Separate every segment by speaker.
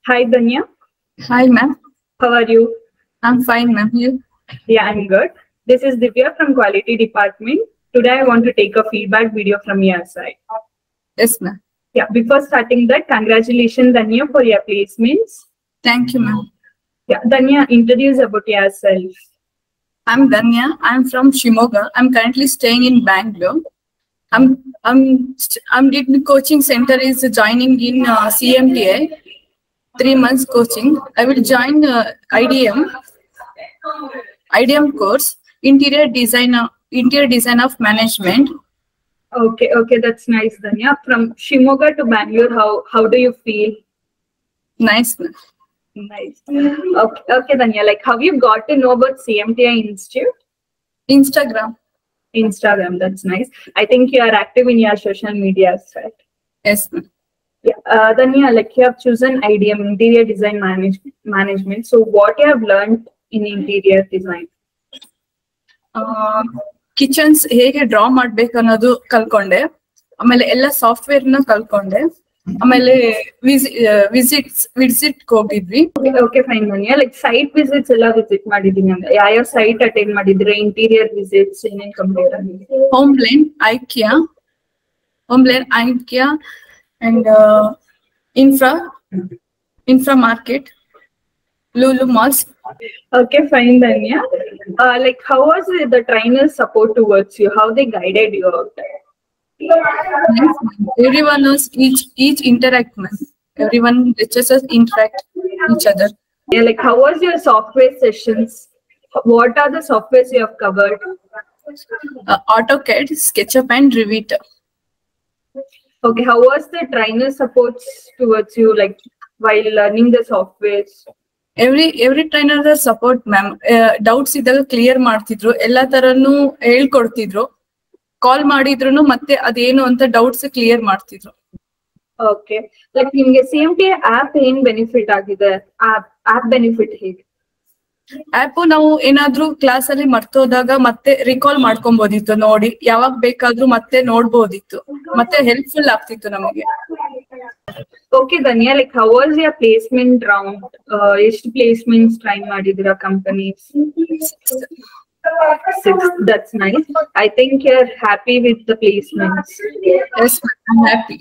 Speaker 1: Hi, Danya.
Speaker 2: Hi, ma'am.
Speaker 1: How are you?
Speaker 2: I'm fine, ma'am. You?
Speaker 1: Yeah, I'm good. This is Divya from Quality Department. Today, I want to take a feedback video from your side.
Speaker 2: Yes, ma'am.
Speaker 1: Yeah, before starting that, congratulations, Danya, for your placements.
Speaker 2: Thank you, ma'am.
Speaker 1: Yeah, Danya, introduce about yourself.
Speaker 2: I'm Danya. I'm from Shimoga. I'm currently staying in Bangalore. I'm did coaching center is joining in CMTA. 3 months coaching. I will join IDM course, interior design of management.
Speaker 1: Okay, that's nice, Danya. From Shimoga to Bangalore, how do you feel?
Speaker 2: Nice, ma'am.
Speaker 1: Nice. Okay, Danya. Like, how you got to know about CMTI Institute? Instagram, that's nice. I think you are active in your social media, right?
Speaker 2: Yes, ma'am.
Speaker 1: Yeah. Danya, like you have chosen IDM, interior design management. So, what you have learned in interior design?
Speaker 2: Kitchens ಹೇಗೆ draw ಮಾಡ್ಬೇಕು ಅನ್ನೋದು ಕಲ್ಕೊಂಡೆ. ಆಮೇಲೆ ಎಲ್ಲ software ನ ಕಲ್ಕೊಂಡೆ. ಆಮೇಲೆ visit ಹೋಗಿದ್ವಿ.
Speaker 1: Okay fine Danya. Like site visits ಎಲ್ಲ visit ಮಾಡಿದೀನಿ ಅಂದ್ರೆ ಯಾವ ಸೈಟ್ ಅಟೆಂಡ್ ಮಾಡಿದ್ರೆ ಇಂಟೀರಿಯರ್ ವಿಸಿಟ್ಸ್ ಏನೇನ್ ಕಂಪೇರ್ ಆಗಿದೆ?
Speaker 2: HomeLane IKEA and Infra Market, Lulu malls.
Speaker 1: Okay, fine, Danya. Like, how was the trainer's support towards you? How they guided you out there?
Speaker 2: Everyone knows each interact, man. Everyone lets us interact each other.
Speaker 1: Yeah, like, how was your software sessions? What are the softwares you have covered?
Speaker 2: AutoCAD, SketchUp, and Revit.
Speaker 1: Okay, how was the trainer supports towards you, like, while learning the softwares?
Speaker 2: Every trainer support, ma'am. Doubts idaga clear ಮಾಡ್ತಿದ್ರು, ಎಲ್ಲಾ ತರನು ಹೇಳ್ಕೊಡ್ತಿದ್ರು. ಕಾಲ್ ಮಾಡಿದ್ರು ಮತ್ತೆ ಅದೇನು ಅಂತ doubts clear ಮಾಡ್ತಿದ್ರು.
Speaker 1: Okay, like ನಿಮಗೆ CMTA app ಏನ್ benefit ಆಗಿದೆ? ಆಪ್ ಬೆನಿಫಿಟ್ ಹೇಗೆ?
Speaker 2: ಆಪ್ ನಾವು ಏನಾದ್ರೂ ಕ್ಲಾಸ್ ಅಲ್ಲಿ ಮರ್ತೋದಾಗ ಮತ್ತೆ ರಿಕಾಲ್ ಮಾಡ್ಕೊಬೋದಿತ್ತು, ನೋಡಿ ಯಾವಾಗ ಬೇಕಾದ್ರೂ ಮತ್ತೆ ನೋಡ್ಬೋದಿತ್ತು, ಮತ್ತೆ ಹೆಲ್ಪ್ಫುಲ್ ಆಗ್ತಿತ್ತು ನಮಗೆ.
Speaker 1: Okay, Danya, like how was your placement round? ಎಷ್ಟು placements try ಮಾಡಿದಿರಾ companies? 6. That's nice. I think you're happy with the placements.
Speaker 2: Yes, I'm happy.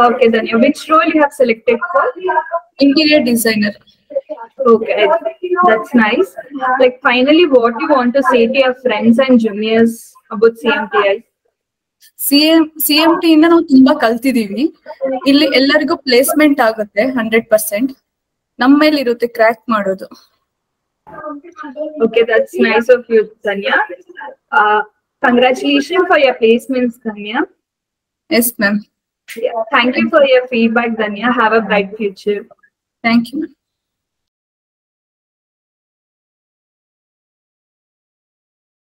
Speaker 1: Okay, Danya, which role you have selected for?
Speaker 2: Interior designer.
Speaker 1: Okay, that's nice. Like finally, what you want to say to your friends and juniors about CMTI?
Speaker 2: CMT ಇಂದ ನಾವು ತುಂಬಾ ಕಲ್ತಿದೀವಿ. ಇಲ್ಲಿ ಎಲ್ಲರಿಗೂ placement ಆಗುತ್ತೆ 100%. ನಮ್ಮ ಮೇಲೆ ಇರುತ್ತೆ crack ಮಾಡೋದು.
Speaker 1: Okay, that's nice of you, Danya. Congratulations for your placements, Danya.
Speaker 2: Yes, ma'am.
Speaker 1: Yeah. Thank you for your feedback, Danya. Have a bright future.
Speaker 2: Thank you, ma'am.